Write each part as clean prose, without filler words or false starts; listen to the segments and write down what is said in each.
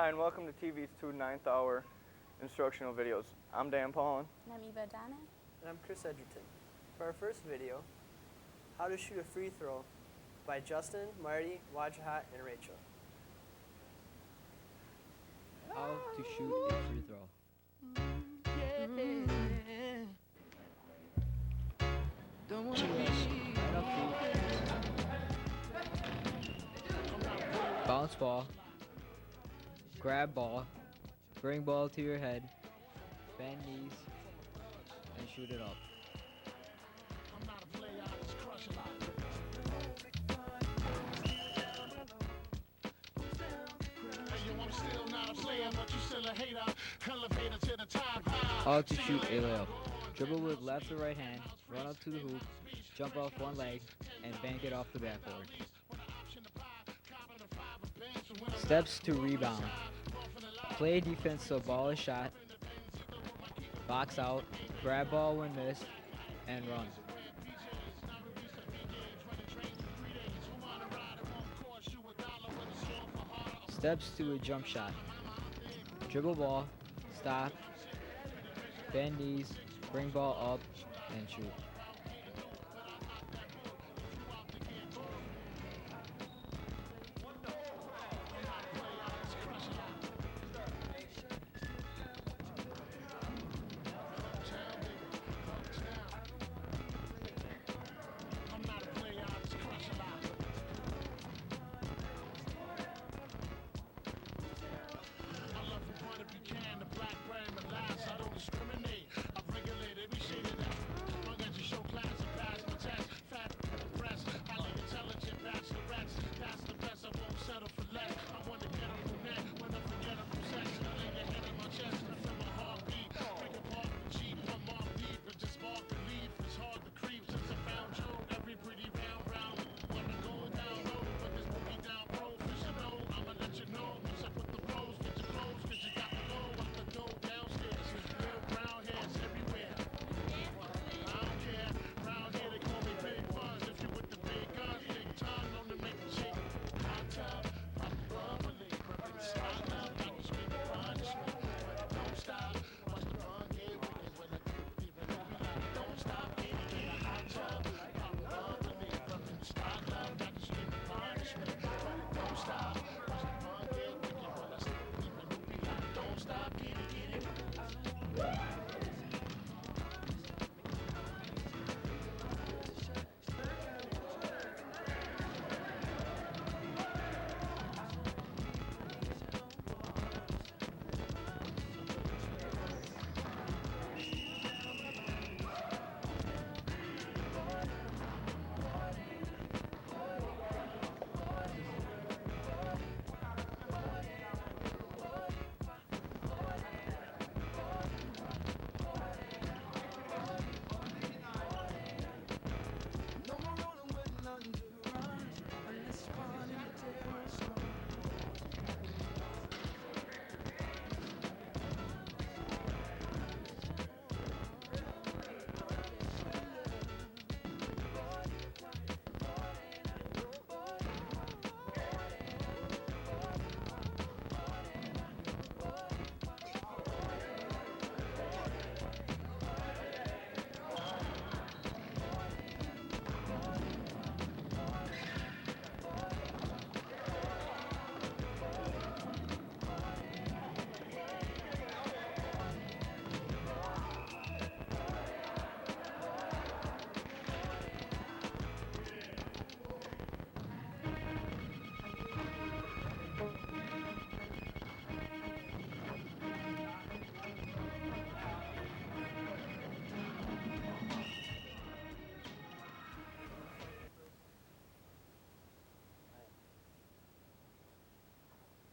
Hi, and welcome to TV's 2 9th-hour instructional videos. I'm Dan Paulin. And I'm Eva Donna. And I'm Chris Edgerton. For our first video, How to Shoot a Free Throw by Justin, Marty, Wajahat, and Rachel. How to shoot a free throw. Line up feet. Bounce ball. Grab ball. Bring ball to your head. Bend knees. And shoot it up. How to shoot a layup. Dribble with left or right hand, run up to the hoop, jump off one leg, and bank it off the backboard. Steps to rebound. Play defense so ball is shot. Box out, grab ball when missed, and run. Steps to a jump shot. Dribble ball, stop, bend knees, bring ball up, and shoot.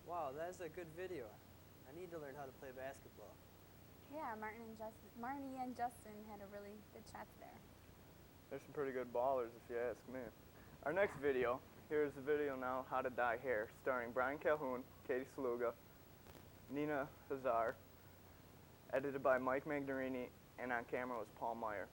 Wow, that is a good video. I need to learn how to play basketball. Yeah, Marty and Justin had a really good shot there. There's some pretty good ballers if you ask me. Our next video, here's the video now, How to Dye Hair, starring Brian Calhoun, Katie Saluga, Nina Hazar, edited by Mike Magnarini, and on camera was Paul Meyer.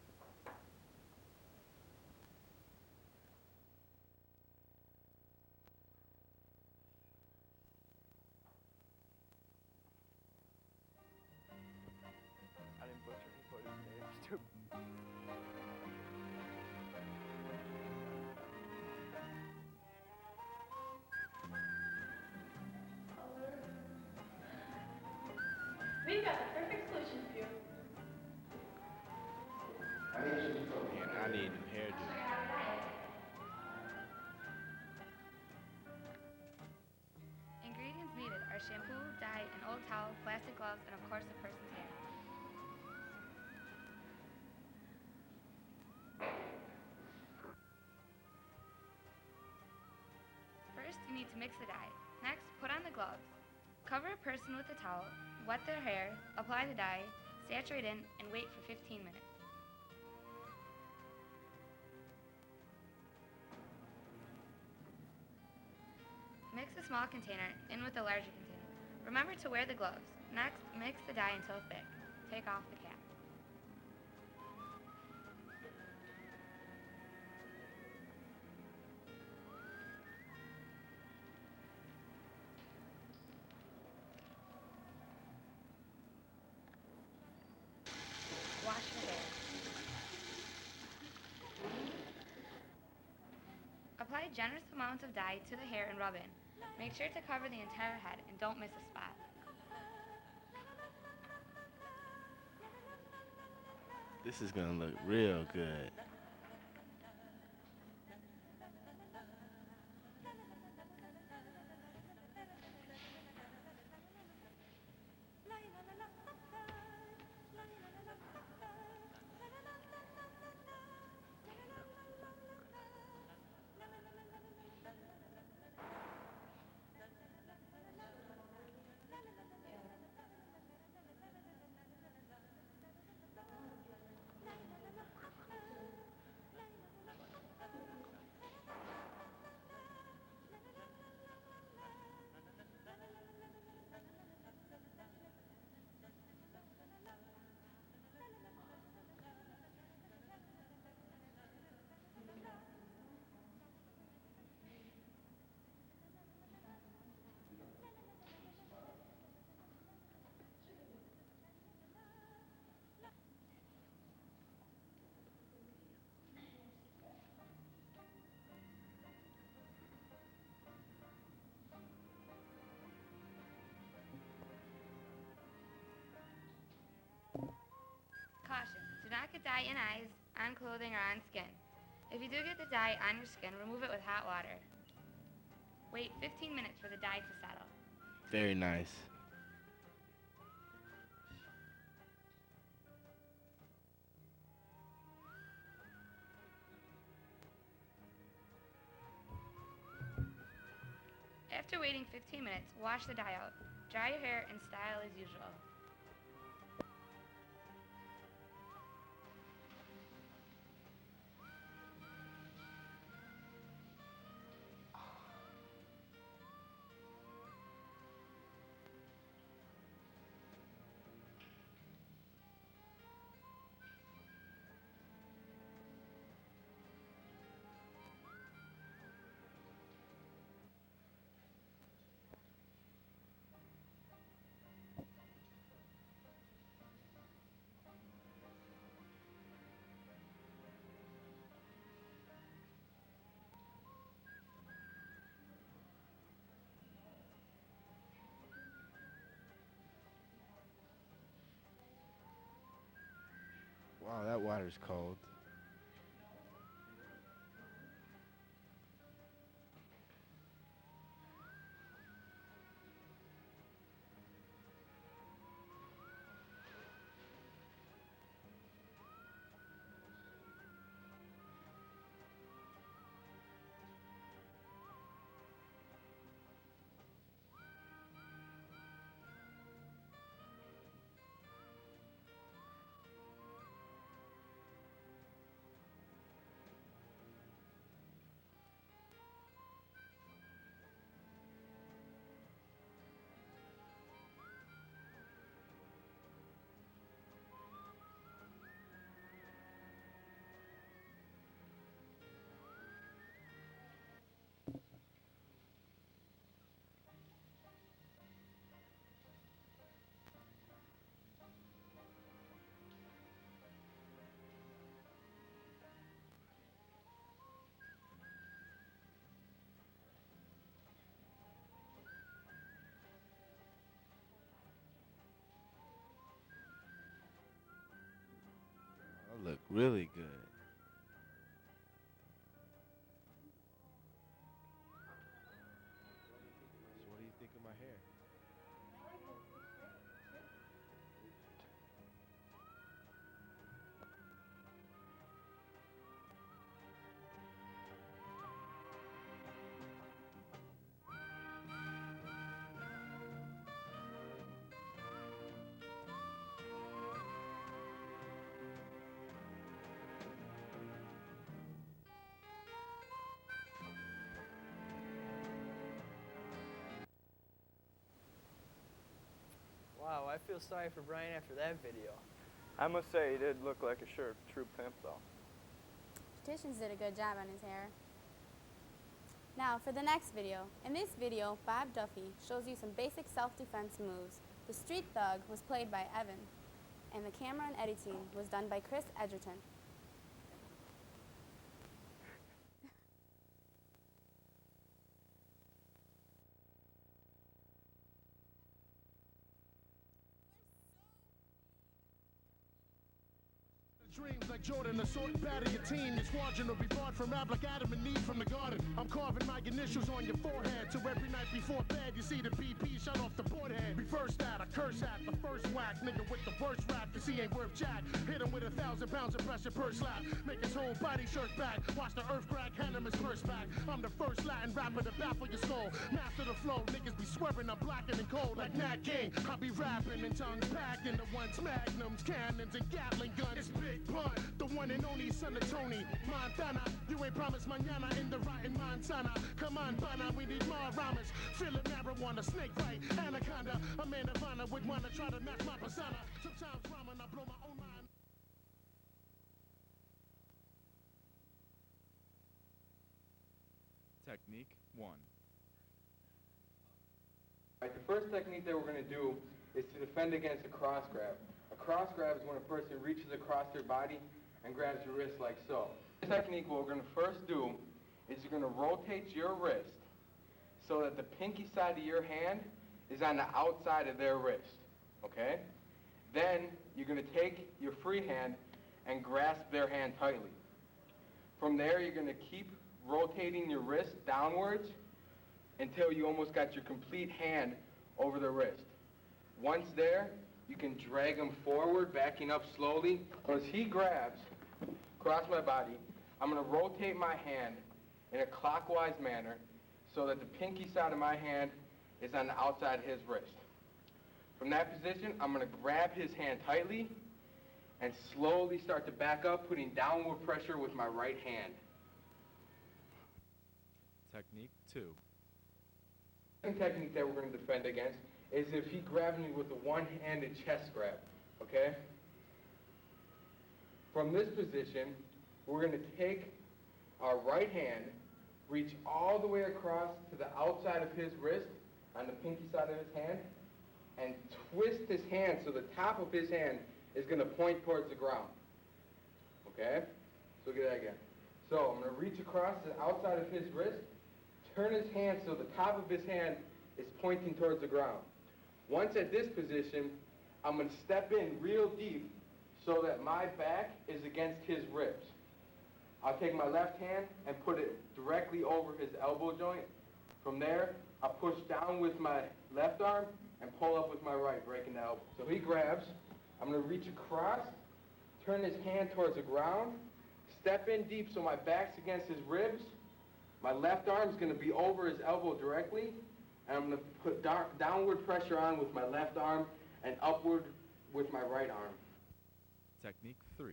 gloves, and of course the person's hair. First, you need to mix the dye. Next, put on the gloves. Cover a person with a towel, wet their hair, apply the dye, saturate in, and wait for 15 minutes. Mix a small container in with a larger container. Remember to wear the gloves. Next, mix the dye until thick. Take off the cap. Wash your hair. Apply generous amounts of dye to the hair and rub in. Make sure to cover the entire head and don't miss a spot. This is gonna look real good. Caution, do not get dye in eyes, on clothing, or on skin. If you do get the dye on your skin, remove it with hot water. Wait 15 minutes for the dye to settle. Very nice. After waiting 15 minutes, wash the dye out. Dry your hair and style as usual. Wow, that water's cold. That look really good. So what do you think of my hair? I feel sorry for Brian after that video. I must say, he did look like a true pimp, though. Petitions did a good job on his hair. Now for the next video. In this video, Bob Duffy shows you some basic self-defense moves. The street thug was played by Evan, and the camera and editing was done by Chris Edgerton. Dreams like Jordan, a sort bad of your team. Your squadron will be barred from rap like Adam and Eve from the garden. I'm carving my initials on your forehead, so every night before bed you see the BP shut off the board head. Reverse that, I curse at the first whack. Nigga with the worst rap, you see ain't worth jack. Hit him with 1,000 pounds of pressure per slap. Make his whole body shirt back. Watch the earth crack, hand him his purse back. I'm the first Latin rapper to baffle your skull. Master the flow, niggas be swearing I'm blacker than cold like Nat King. I be rapping and tongues packing the ones magnums, cannons, and Gatling guns. It's Big Pun, the one and only son of Tony Montana. You ain't promised mañana in the rotten Montana. Come on, Bana, we need more rhymes. Feel it, marijuana, snake bite, anaconda. A man of honor would wanna try to match my persona. Sometimes rhyming, I blow my own mind. Technique 1. Right, the first technique that we're going to do is to defend against a cross grab. A cross grab is when a person reaches across their body and grabs your wrist like so. This technique, what we're going to first do is you're going to rotate your wrist so that the pinky side of your hand is on the outside of their wrist, okay? Then you're going to take your free hand and grasp their hand tightly. From there, you're going to keep rotating your wrist downwards until you almost got your complete hand over the wrist. Once there, you can drag him forward, backing up slowly. As he grabs across my body, I'm going to rotate my hand in a clockwise manner so that the pinky side of my hand is on the outside of his wrist. From that position, I'm going to grab his hand tightly and slowly start to back up, putting downward pressure with my right hand. Technique 2. The second technique that we're going to defend against is if he grabs me with a one-handed chest grab, okay? From this position, we're going to take our right hand, reach all the way across to the outside of his wrist, on the pinky side of his hand, and twist his hand so the top of his hand is going to point towards the ground, okay? So look at that again. So I'm going to reach across to the outside of his wrist, turn his hand so the top of his hand is pointing towards the ground. Once at this position, I'm going to step in real deep so that my back is against his ribs. I'll take my left hand and put it directly over his elbow joint. From there, I'll push down with my left arm and pull up with my right, breaking the elbow. So he grabs, I'm going to reach across, turn his hand towards the ground, step in deep so my back's against his ribs. My left arm is going to be over his elbow directly, and I'm going to put downward pressure on with my left arm and upward with my right arm. Technique 3.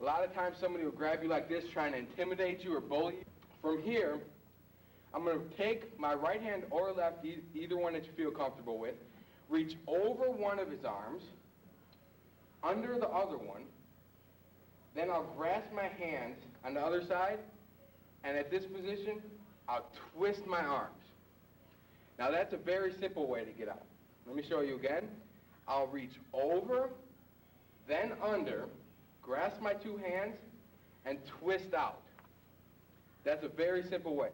A lot of times somebody will grab you like this trying to intimidate you or bully you. From here, I'm going to take my right hand or left, either one that you feel comfortable with, reach over one of his arms, under the other one, then I'll grasp my hands on the other side, and at this position, I'll twist my arms. Now that's a very simple way to get out. Let me show you again. I'll reach over, then under, grasp my two hands, and twist out. That's a very simple way.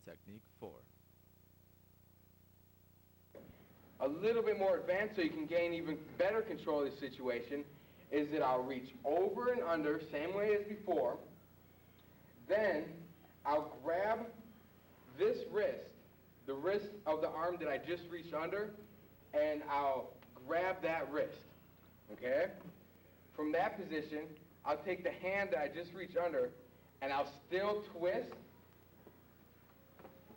Technique 4. A little bit more advanced so you can gain even better control of the situation is that I'll reach over and under, same way as before. Then I'll grab this wrist, the wrist of the arm that I just reached under, and I'll grab that wrist, okay? From that position, I'll take the hand that I just reached under, and I'll still twist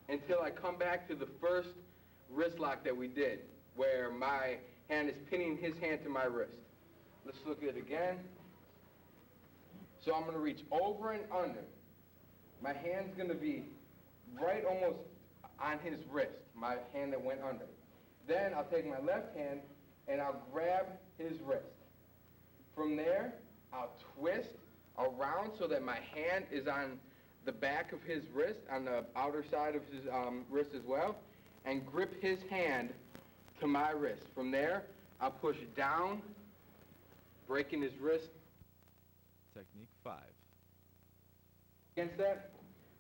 until I come back to the first wrist lock that we did, where my hand is pinning his hand to my wrist. Let's look at it again. So I'm going to reach over and under. My hand's going to be right almost on his wrist, my hand that went under. Then I'll take my left hand and I'll grab his wrist. From there, I'll twist around so that my hand is on the back of his wrist, on the outer side of his wrist as well, and grip his hand to my wrist. From there, I'll push down, breaking his wrist. Technique 5. Against that,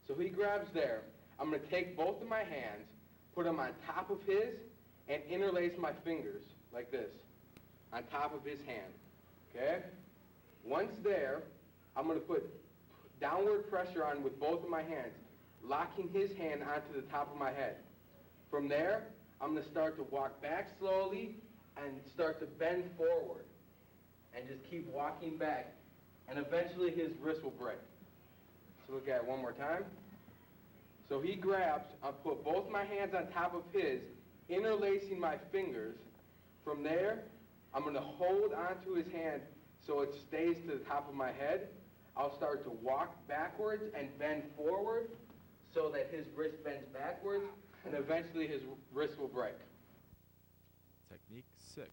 so he grabs there. I'm going to take both of my hands, put them on top of his, and interlace my fingers like this on top of his hand. Okay? Once there, I'm going to put downward pressure on with both of my hands, locking his hand onto the top of my head. From there, I'm going to start to walk back slowly and start to bend forward and just keep walking back, and eventually his wrist will break. So look at it one more time. So he grabs, I'll put both my hands on top of his, interlacing my fingers. From there, I'm going to hold onto his hand so it stays to the top of my head. I'll start to walk backwards and bend forward so that his wrist bends backwards, and eventually his wrist will break. Technique 6.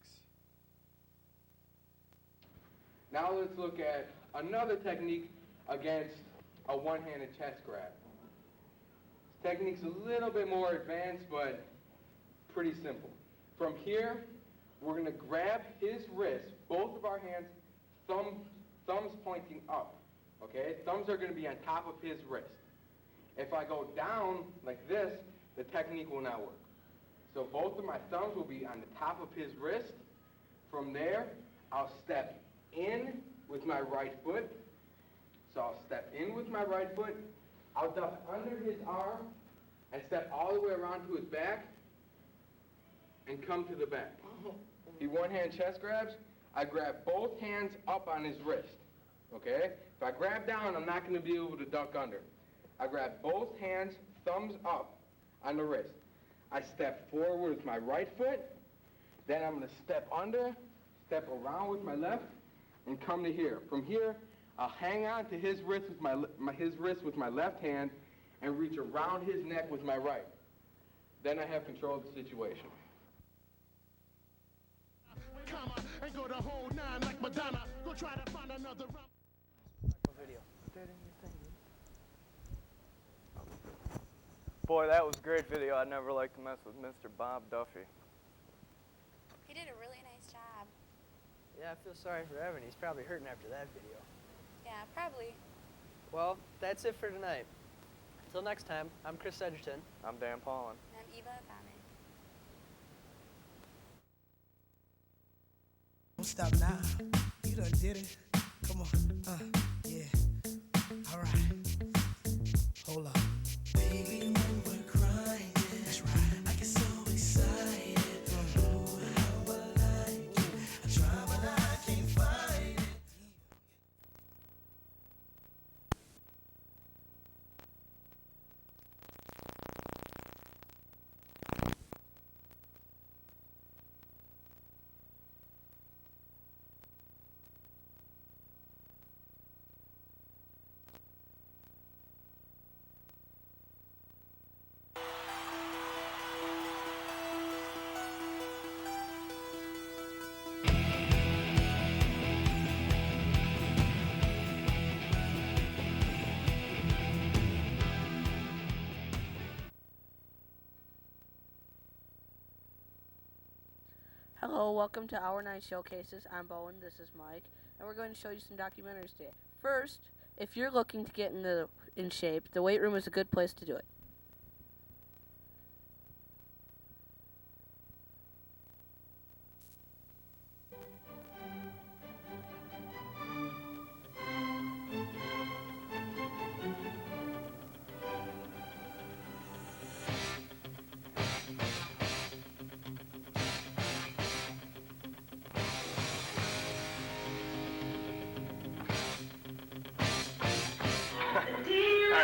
Now let's look at another technique against a one-handed chest grab. This technique's a little bit more advanced, but pretty simple. From here, we're going to grab his wrist, both of our hands, thumbs pointing up. Okay? Thumbs are going to be on top of his wrist. If I go down like this, the technique will not work. So both of my thumbs will be on the top of his wrist. From there, I'll step in with my right foot. So I'll step in with my right foot. I'll duck under his arm and step all the way around to his back and come to the back. He one-hand chest grabs. I grab both hands up on his wrist. Okay? If I grab down, I'm not going to be able to duck under. I grab both hands, thumbs up on the wrist. I step forward with my right foot. Then I'm going to step under, step around with my left, and come to here. From here, I'll hang on to his wrist with my left hand and reach around his neck with my right. Then I have control of the situation. And go the whole nine like Madonna. Go try to find another Video. Boy, that was a great video. I'd never like to mess with Mr. Bob Duffy. He did a really nice job. Yeah, I feel sorry for Evan. He's probably hurting after that video. Yeah, probably. Well, that's it for tonight. Until next time, I'm Chris Edgerton. I'm Dan Paulin. And I'm Eva Adame. Don't stop now. You done did it. Come on. Yeah. All right. Hold up. Baby, when we're crying, that's right. I get so excited. Oh, how I like you. I try, but I can't fight it. Hello, welcome to Our 9 Showcases. I'm Bowen, this is Mike, and we're going to show you some documentaries today. First, if you're looking to get in shape, the weight room is a good place to do it.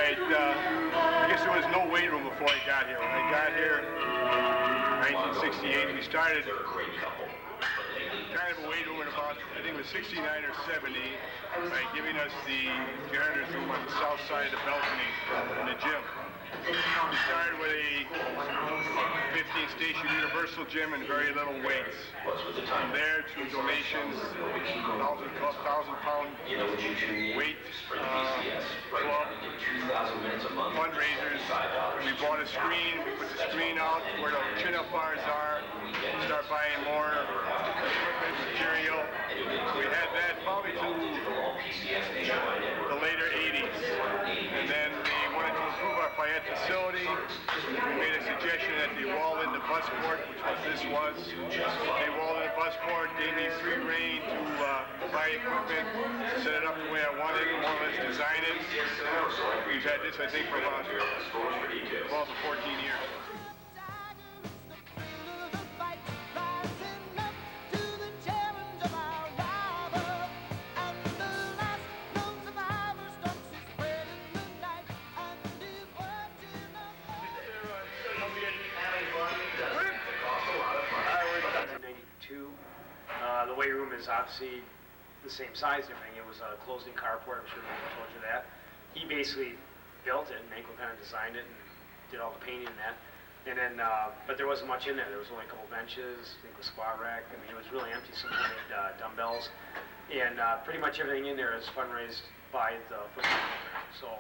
I guess there was no weight room before I got here. When I got here in 1968, we started kind of a weight room in about, I think it was 69 or 70, by giving us the janitor's room on the south side of the balcony in the gym. We started with a 15-station universal gym and very little weights. From there, through donations, 1,000-pound weight club, fundraisers. We bought a screen. We put the screen out where the chin-up bars are. Start buying more equipment, material. We had that probably to the later 80s. And then we wanted to improve our Fayette facility. We made a suggestion that they wall in the busport, which what this was. They walled in the busport, gave me free reign to buy equipment, set it up the way I wanted, more or less design it. We've had this, I think, for about 12 to 14 years. The weight room is obviously the same size and everything. It was a closed-in carport, I'm sure I told you that. He basically built it, and Mako kind of designed it and did all the painting and that. And then, but there wasn't much in there. There was only a couple benches, I think the squat rack. I mean, it was really empty. Some homemade dumbbells. And pretty much everything in there is fundraised by the football program. So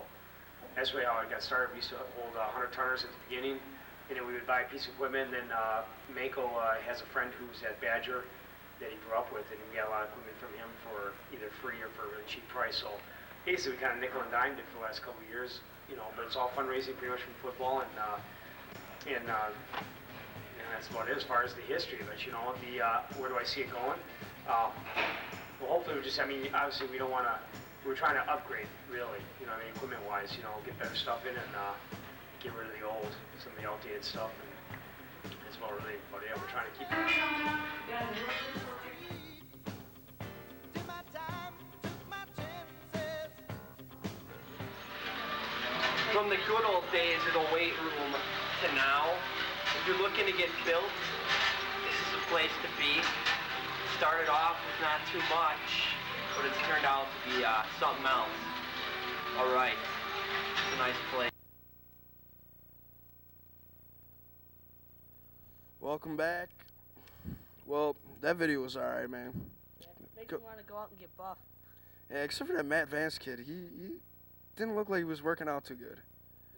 that's really how I got started. We used to hold 100 tonners at the beginning, and then we would buy a piece of equipment. And then Mako has a friend who's at Badger that he grew up with, and we got a lot of equipment from him for either free or for a really cheap price. So basically, we kind of nickel and dimed it for the last couple of years, you know. But it's all fundraising, pretty much from football, and that's about it as far as the history of it. You know, where do I see it going? Well, hopefully, obviously, we don't want to. We're trying to upgrade, really. You know, equipment-wise, you know, get better stuff in and get rid of the old, some of the outdated stuff. And that's about really about it. We're trying to keep it. From the good old days of the weight room to now, if you're looking to get built, this is the place to be. Started off with not too much, but it's turned out to be something else. All right, it's a nice place. Welcome back. Well, that video was alright, man. Yeah, makes me want to go out and get buff. Yeah, except for that Matt Vance kid. He didn't look like he was working out too good.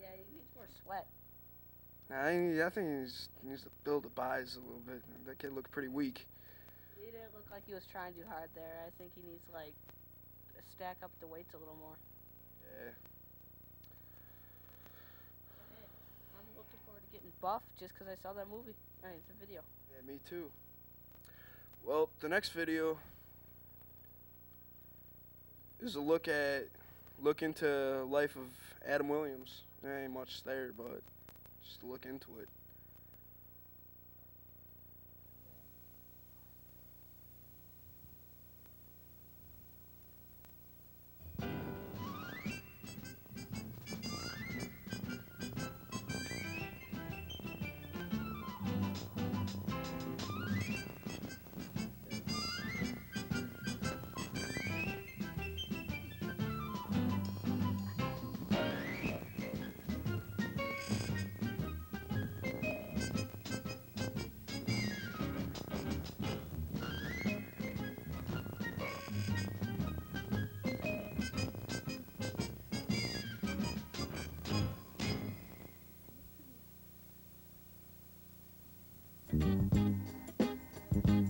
Yeah, he needs more sweat. I think he needs to build the buys a little bit. That kid looked pretty weak. He didn't look like he was trying too hard there. I think he needs, like, to stack up the weights a little more. Yeah. I'm looking forward to getting buff just because I saw that movie. I mean, it's a video. Yeah, me too. Well, the next video is a look into life of Adam Williams. There ain't much there, but just a look into it.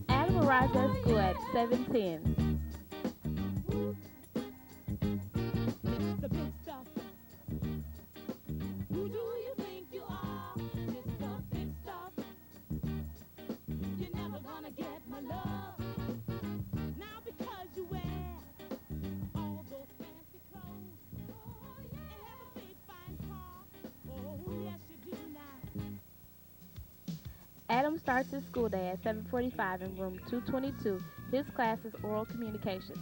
Adam arrives at school at 7:10. The big stuff. Who do you think you are? Mr. Big Stuff. You're never gonna get my love. Now because you wear all those fancy clothes. Oh, yeah. And have a big fine car. Oh, yes you do now. Adam starts his school day at 7:45 in room 222. His class is oral communications.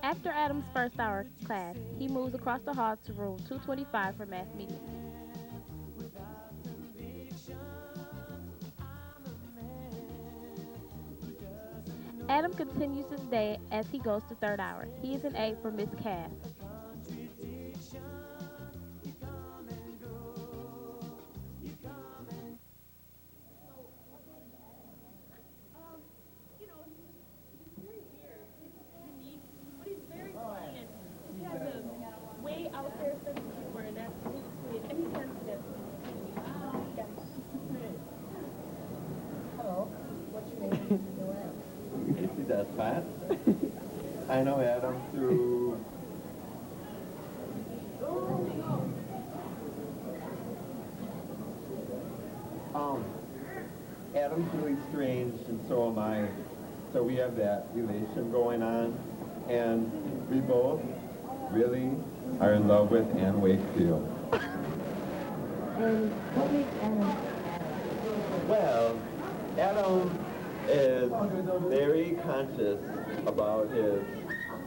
After Adam's first hour class, he moves across the hall to room 225 for math meetings. Adam continues his day as he goes to third hour. He is an A for Miss Cass. Way out there sense of humor, and that's really sweet. And he's sensitive. Hello. What's your name? You see that fat? I know Adam through... Adam's really strange, and so am I. So we have that relation going on, and we both really are in love with Anne Wakefield. And what makes Adam? Well, Adam is very conscious about his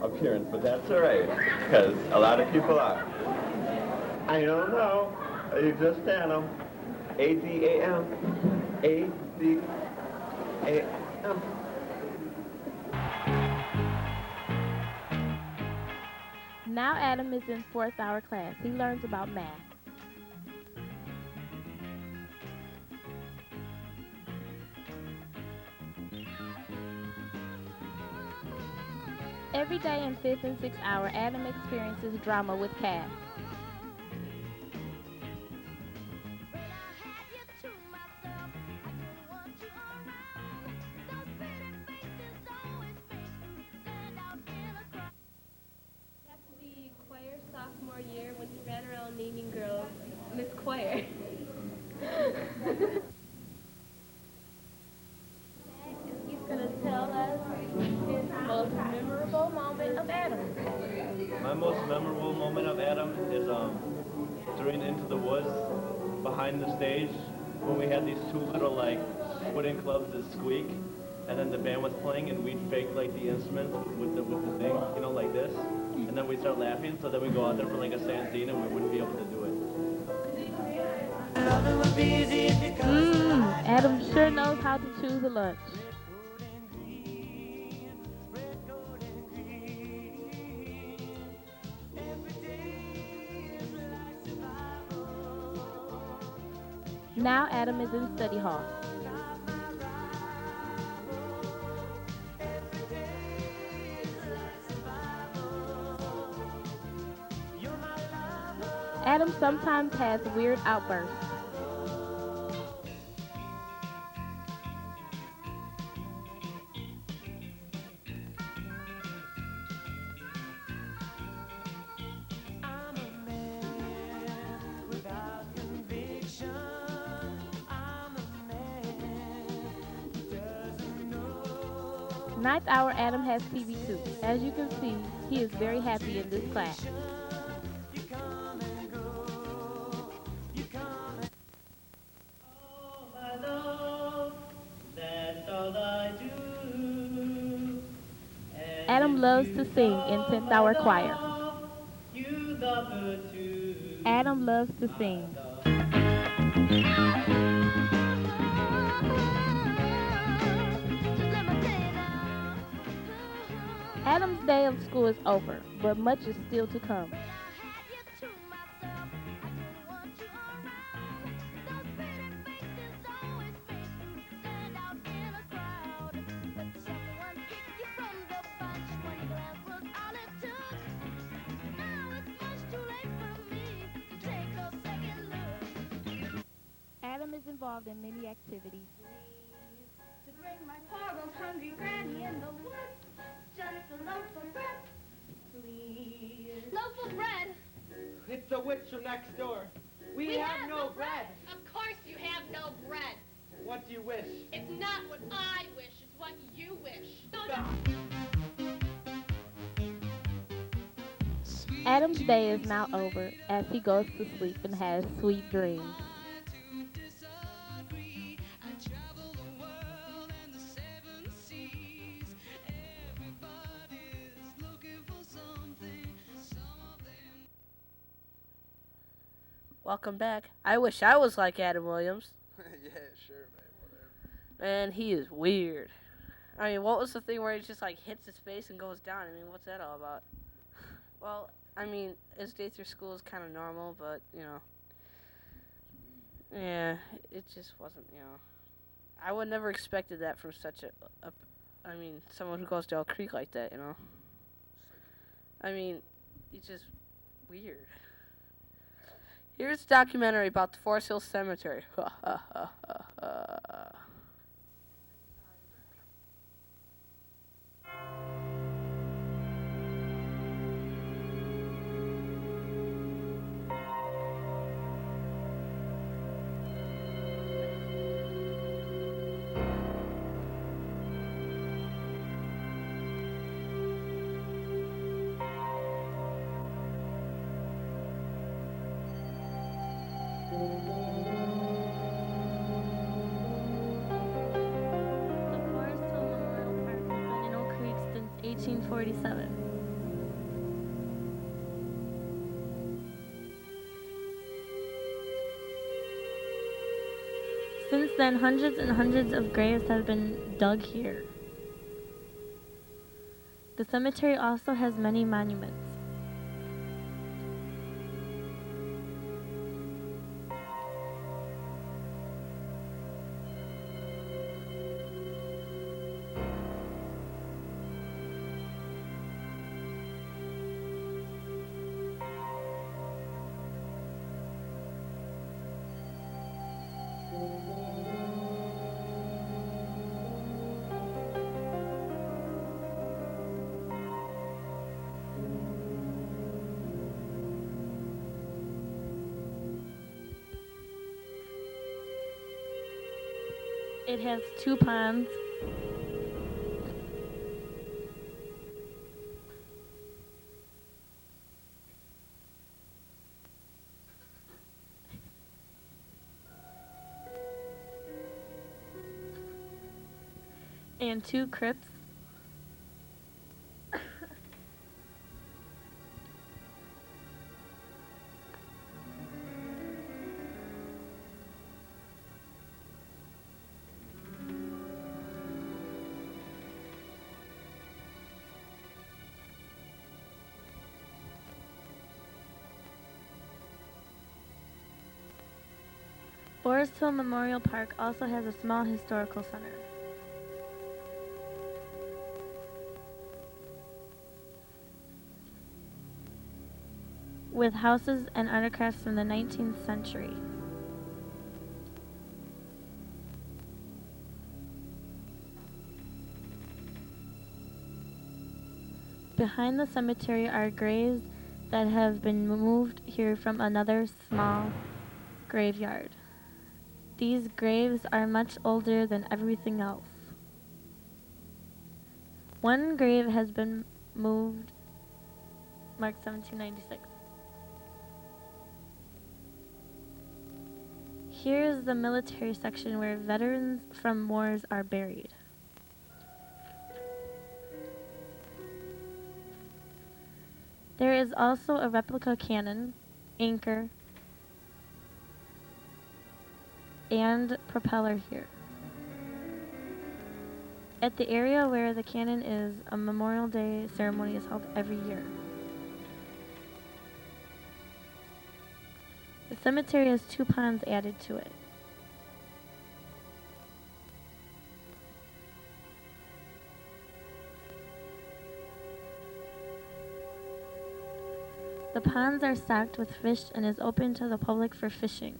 appearance, but that's all right, because a lot of people are. I don't know. You just Adam. A-D-A-M. A-D-A-M. Now Adam is in fourth hour class. He learns about math. Every day in fifth and sixth hour, Adam experiences drama with Cass. Sophomore year when he ran around naming girls Miss Choir. He's going to tell us his most memorable moment of Adam. My most memorable moment of Adam is during Into the Woods behind the stage when we had these two little like wooden clubs that squeak, and then the band was playing and we'd fake like the instruments with the thing, you know, like this. And then we start laughing, so then we go out there for like a Santine and we wouldn't be able to do it. Adam sure knows how to choose a lunch. Now Adam is in study hall. Adam sometimes has weird outbursts. Ninth hour, Adam has TV too. As you can see, he is very happy in this class. Adam loves to sing in 10th hour choir. Adam loves to sing. Adam's day of school is over, but much is still to come. Adam is involved in many activities. To bring my poor old hungry granny in the woods, just a loaf of bread, please. Loaf of bread? It's the witch from next door. We have no bread. Of course you have no bread. What do you wish? It's not what I wish, it's what you wish. Adam's day is now over as he goes to sleep and has sweet dreams. Welcome back. I wish I was like Adam Williams. Yeah, sure, man. Whatever. Man, he is weird. I mean, what was the thing where he just like hits his face and goes down? I mean, what's that all about? Well, I mean, his day through school is kind of normal, but you know, yeah, it just wasn't. You know, I would never expected that from such I mean, someone who goes to Elk Creek like that. You know, I mean, it's just weird. Here's a documentary about the Forest Hill Cemetery. The Forest Hill Memorial Park has been in Oak Creek since 1847. Since then, hundreds and hundreds of graves have been dug here. The cemetery also has many monuments. It has 2 ponds. And 2 crypts. Forest Hill Memorial Park also has a small historical center. With houses and artifacts from the 19th century. Behind the cemetery are graves that have been moved here from another small graveyard. These graves are much older than everything else. One grave has been moved, marked 1796. Here is the military section where veterans from wars are buried. There is also a replica cannon, anchor, and propeller here. At the area where the cannon is, a Memorial Day ceremony is held every year. The cemetery has 2 ponds added to it. The ponds are stocked with fish and is open to the public for fishing.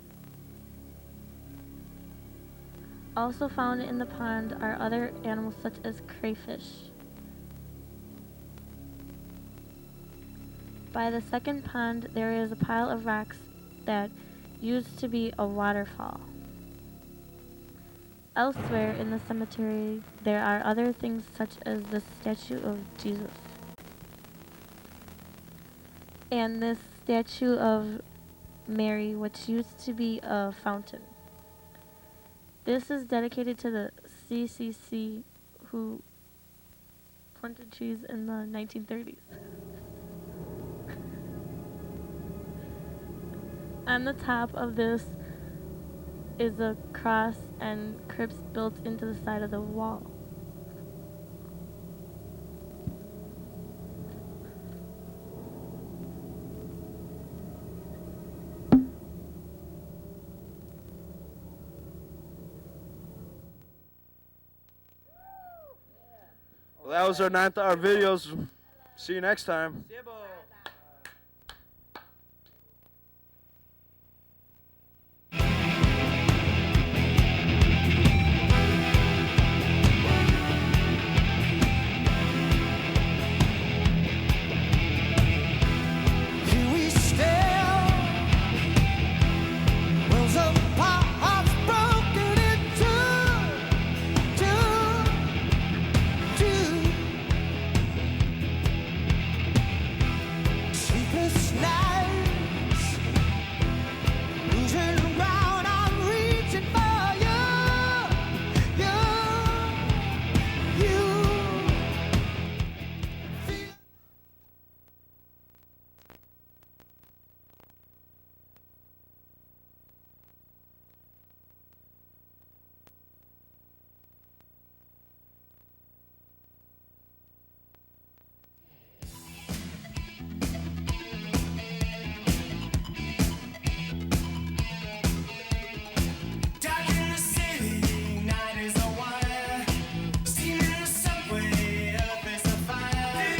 Also found in the pond are other animals such as crayfish. By the second pond, there is a pile of rocks that used to be a waterfall. Elsewhere in the cemetery, there are other things such as the statue of Jesus and this statue of Mary, which used to be a fountain. This is dedicated to the CCC who planted trees in the 1930s. On the top of this is a cross and crypts built into the side of the wall. Well, that was our 9th hour videos. See you next time. Here we stand, worlds apart, hearts broken in two. Sleepless nights, losing ground, I'm reaching for you. Dark in the city, night is a wire. Steam in the subway, earth is a fire.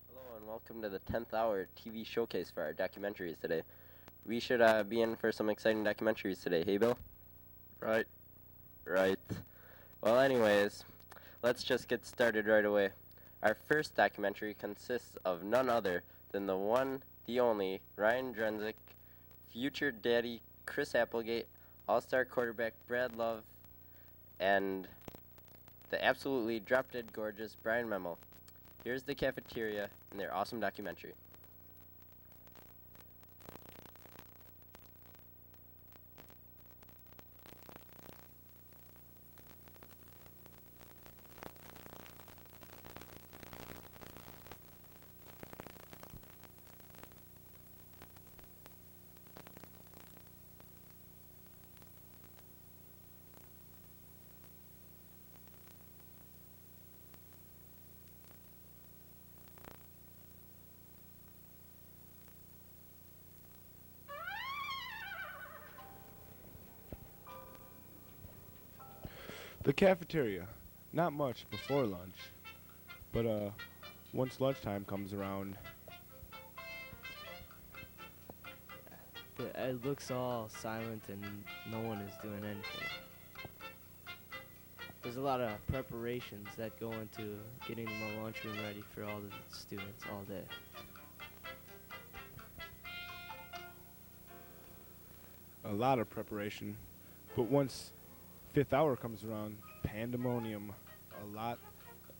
Hello and welcome to the 10th hour TV showcase for our documentaries today. We should be in for some exciting documentaries today, hey Bill? Right. Well anyways, let's just get started right away. Our first documentary consists of none other than the one, the only, Ryan Drenzik, future daddy Chris Applegate, all-star quarterback Brad Love, and the absolutely drop-dead gorgeous Brian Memmel. Here's the Cafeteria and their awesome documentary. The cafeteria. Not much before lunch, but once lunchtime comes around, It looks all silent and no one is doing anything. There's a lot of preparations that go into getting the lunchroom ready for all the students all day. a lot of preparation, but once 5th hour comes around, pandemonium. A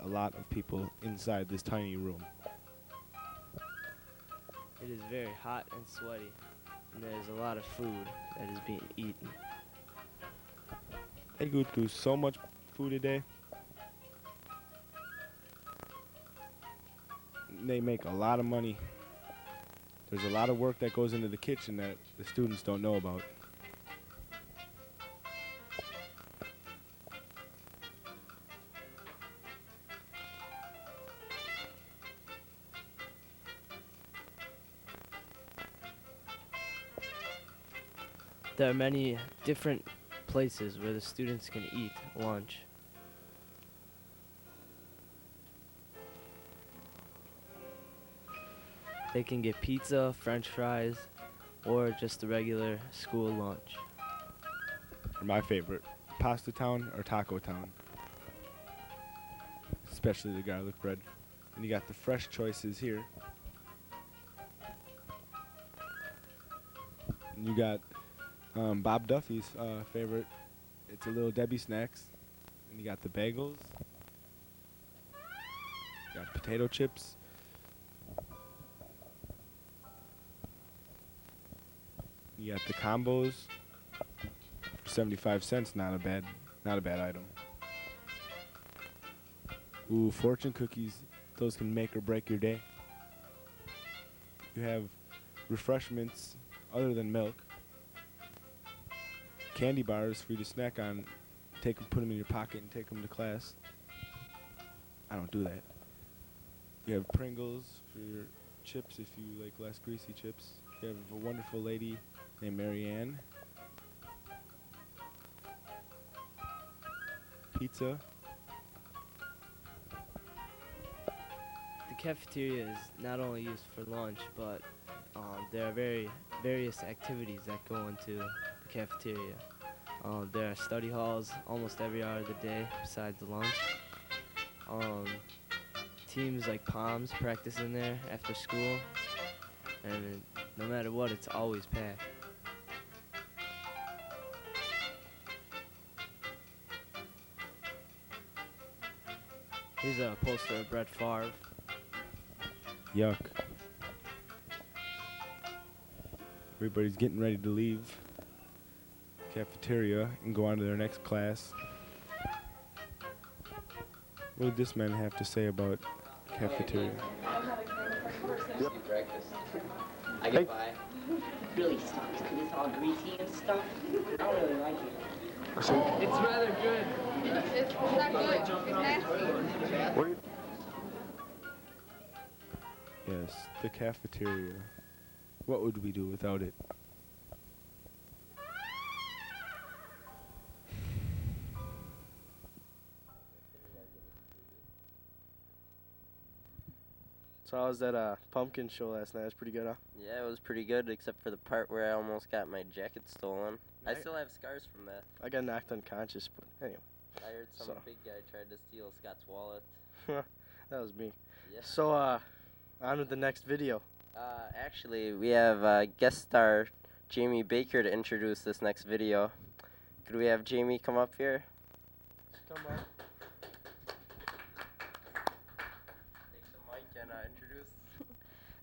lot of people inside this tiny room. It is very hot and sweaty, and there's a lot of food that is being eaten. They go through so much food a day. They make a lot of money. There's a lot of work that goes into the kitchen that the students don't know about. There are many different places where the students can eat lunch. They can get pizza, french fries, or just a regular school lunch. My favorite, Pasta Town or Taco Town. Especially the garlic bread. And you got the fresh choices here. And you got Bob Duffy's favorite. It's a Little Debbie Snacks. And you got the bagels. You got potato chips. You got the combos for 75 cents. Not a bad item. Ooh, fortune cookies. Those can make or break your day. You have refreshments other than milk. Candy bars for you to snack on. Put them in your pocket and take them to class. I don't do that. You have Pringles for your chips if you like less greasy chips. You have a wonderful lady named Marianne. pizza. The cafeteria is not only used for lunch, but there are various activities that go into the cafeteria. There are study halls almost every hour of the day besides the lunch. Teams like Palms practice in there after school, and no matter what, it's always packed. Here's a poster of Brett Favre. Yuck. Everybody's getting ready to leave cafeteria and go on to their next class. What did this man have to say about cafeteria? I get by. Really sucks because it's all greasy and stuff. I don't really like it. It's rather good. It's not good. It's nasty. Yes, the cafeteria. What would we do without it? So how was that pumpkin show last night? It was pretty good, huh? Yeah, it was pretty good, except for the part where I almost got my jacket stolen. I still have scars from that. I got knocked unconscious, but anyway. I heard some big guy tried to steal Scott's wallet. That was me. Yeah. So, on with the next video. Actually, we have guest star Jamie Baker to introduce this next video. Could we have Jamie come up here? Come on. Take the mic and introduce.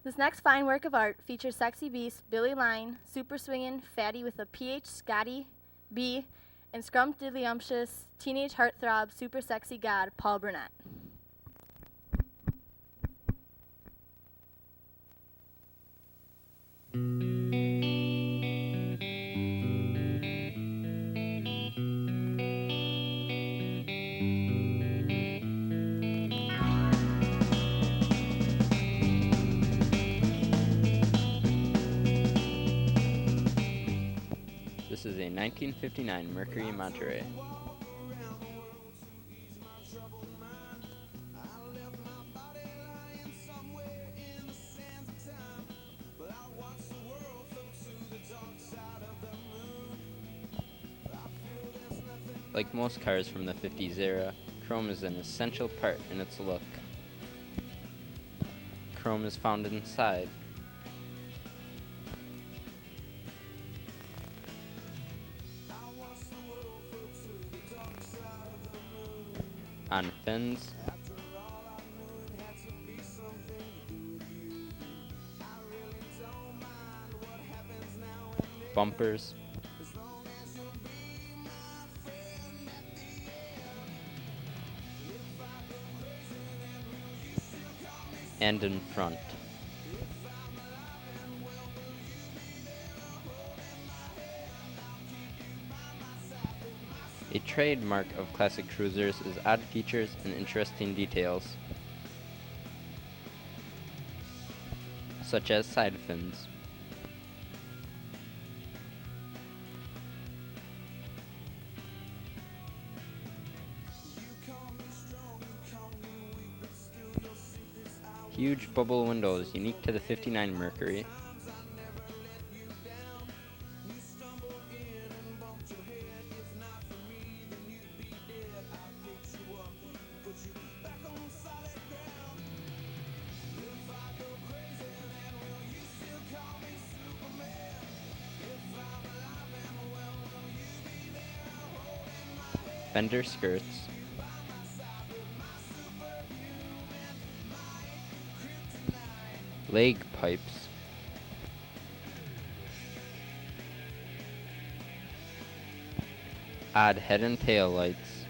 This next fine work of art features sexy beast Billy Line, super swingin', fatty with a PH Scotty B, and scrumptiddlyumptious teenage heartthrob super sexy god Paul Burnett. This is a 1959 Mercury Monterey. Like most cars from the 50s era, chrome is an essential part in its look. Chrome is found inside. On fins, bumpers, and in front. A trademark of classic cruisers is odd features and interesting details, such as side fins. Huge bubble windows unique to the 59 Mercury. Fender skirts, leg pipes, odd head and tail lights,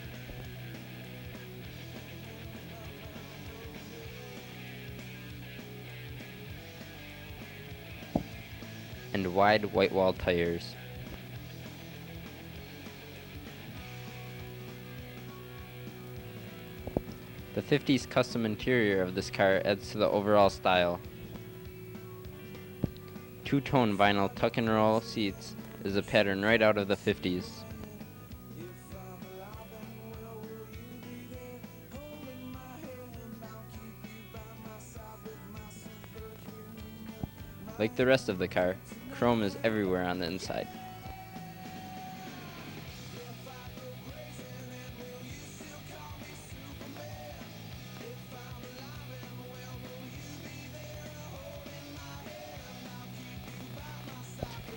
and wide white wall tires. The 50s custom interior of this car adds to the overall style. Two-tone vinyl tuck-and-roll seats is a pattern right out of the 50s. Like the rest of the car, chrome is everywhere on the inside.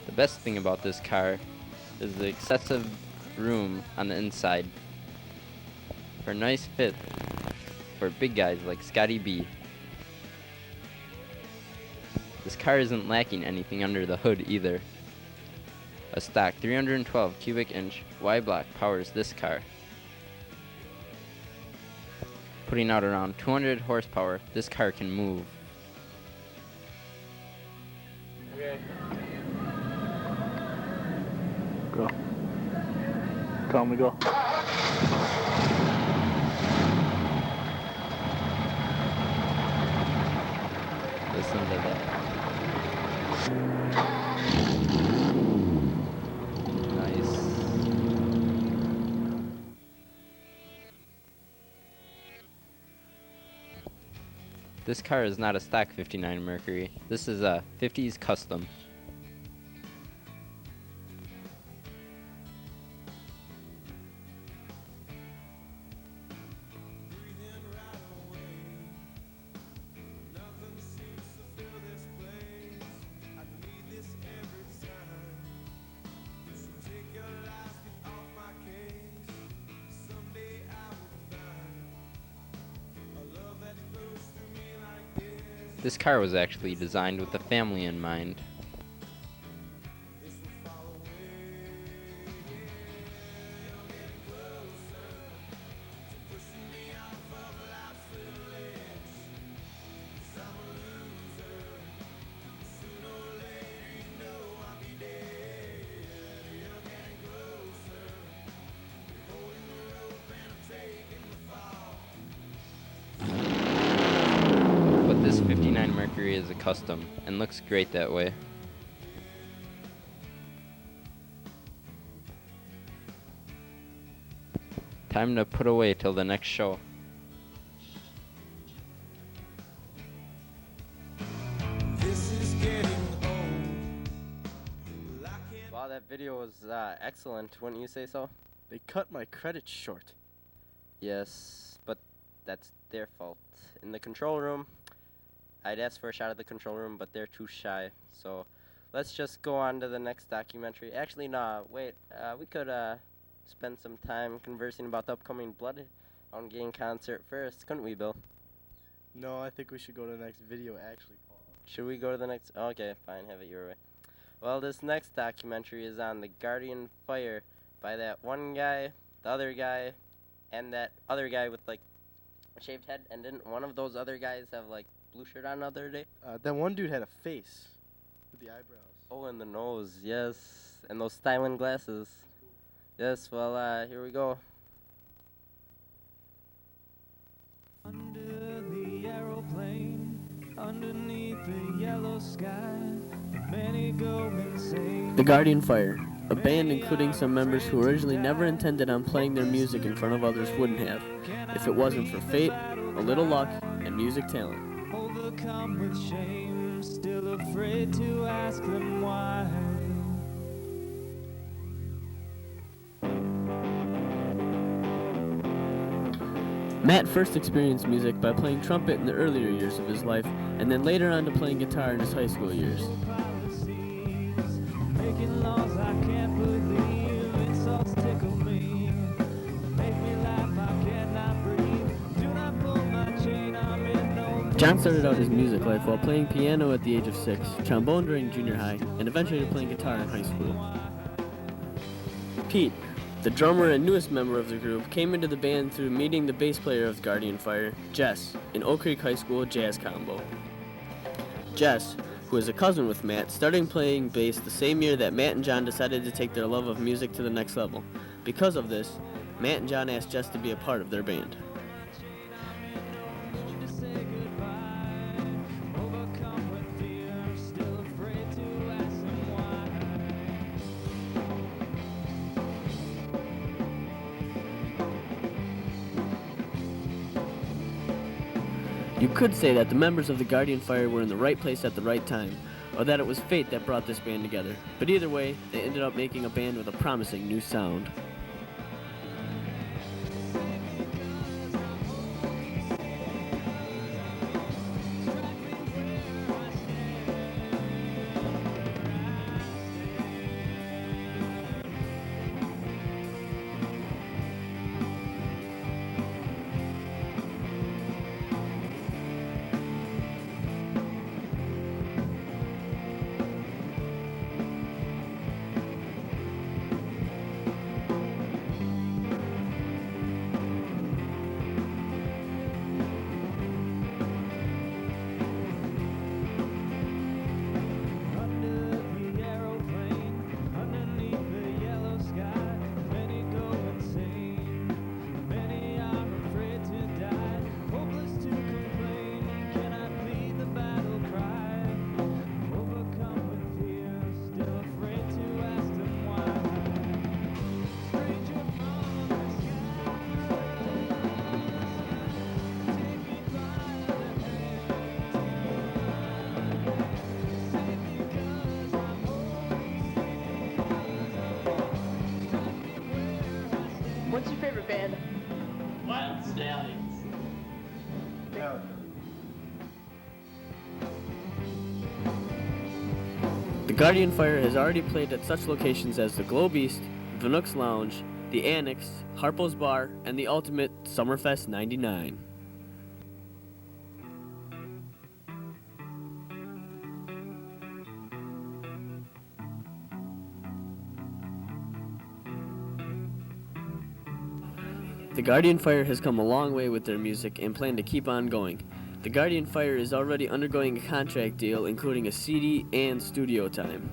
The best thing about this car is the excessive room on the inside for a nice fit for big guys like Scotty B. This car isn't lacking anything under the hood either. A stock 312 cubic inch Y block powers this car. Putting out around 200 horsepower, this car can move. Okay. Go. Tell me go. Listen to that. Nice. This car is not a stock 59 Mercury. This is a 50s custom. This car was actually designed with the family in mind. This 59 Mercury is a custom and looks great that way. Time to put away till the next show. Wow, that video was excellent, wouldn't you say so? They cut my credits short. Yes, but that's their fault. In the control room, I'd ask for a shot of the control room, but they're too shy. So let's just go on to the next documentary. Actually, nah, wait. We could spend some time conversing about the upcoming Blood on Gang concert first, couldn't we, Bill? No, I think we should go to the next video, actually, Paul. Should we go to the next? Okay, fine, have it your way. Well, this next documentary is on the Guardian Fire by that one guy, the other guy, and that other guy with, like, a shaved head. And didn't one of those other guys have, like, blue shirt on the other day? That one dude had a face with the eyebrows. Oh, and the nose, yes. And those styling glasses. Yes, well, here we go. Under the aeroplane, underneath the yellow sky, many go insane. The Guardian Fire, a band including some members who originally never intended on playing their music in front of others wouldn't have, if it wasn't for fate, a little luck, and music talent. Overcome with shame, still afraid to ask them why. Matt first experienced music by playing trumpet in the earlier years of his life, and then later on to playing guitar in his high school years. Making laws I can't believe, insults tickle me. Make me laugh, I cannot breathe. Do not pull my chain, I'm in no. John started out his music life while playing piano at the age of 6, trombone during junior high, and eventually playing guitar in high school. Pete, the drummer and newest member of the group, came into the band through meeting the bass player of Guardian Fire, Jess, in Oak Creek High School jazz combo. Jess, who is a cousin with Matt, started playing bass the same year that Matt and John decided to take their love of music to the next level. Because of this, Matt and John asked Jess to be a part of their band. You could say that the members of the Guardian Fire were in the right place at the right time. or that it was fate that brought this band together. But either way, they ended up making a band with a promising new sound. What's your favorite band? Wild Stallions. The Guardian Fire has already played at such locations as the Globe East, Vinook's Lounge, the Annex, Harpo's Bar, and the ultimate Summerfest 99. The Guardian Fire has come a long way with their music and plan to keep on going. The Guardian Fire is already undergoing a contract deal including a CD and studio time.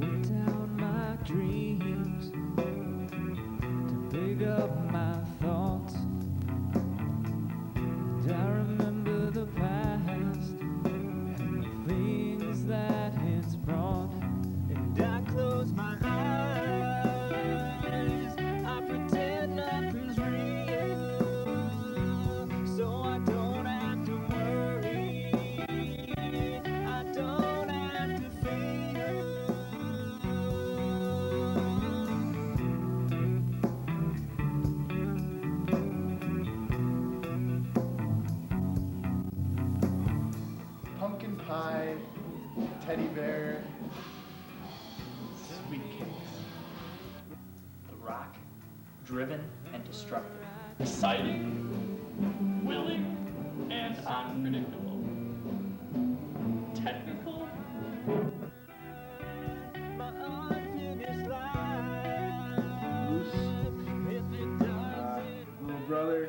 Put down my dreams to pick up my thoughts. And I remember the past and the things that it's brought. And I close my eyes, I pretend nothing's real, so I don't have to worry, I don't have to feel. Pumpkin pie, teddy bear, sweet cakes. The Rock. Driven and destructive. Exciting, willing, and unpredictable. Technical. Little brother,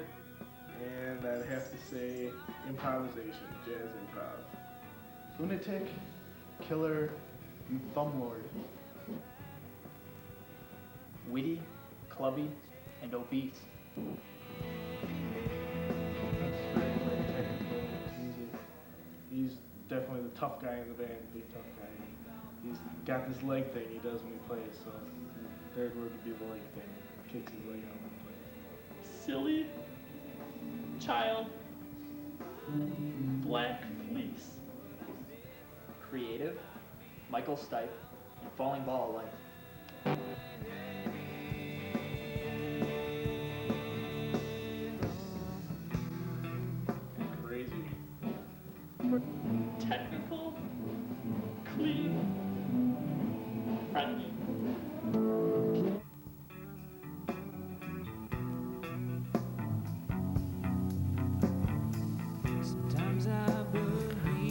and I'd have to say improvisation, jazz improv. Lunatic, killer, and thumb lord. Witty, clubby, and obese. He's definitely the tough guy in the band, big tough guy. He's got this leg thing he does when he plays, so the third word would be the leg thing. Kicks his leg out when he plays. Silly. Child. Black fleece. Creative. Michael Stipe. And falling ball of life. Crazy. Technical. Clean. Friendly.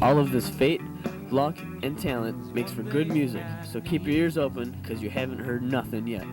All of this fate, luck, and talent makes for good music, so keep your ears open because you haven't heard nothing yet.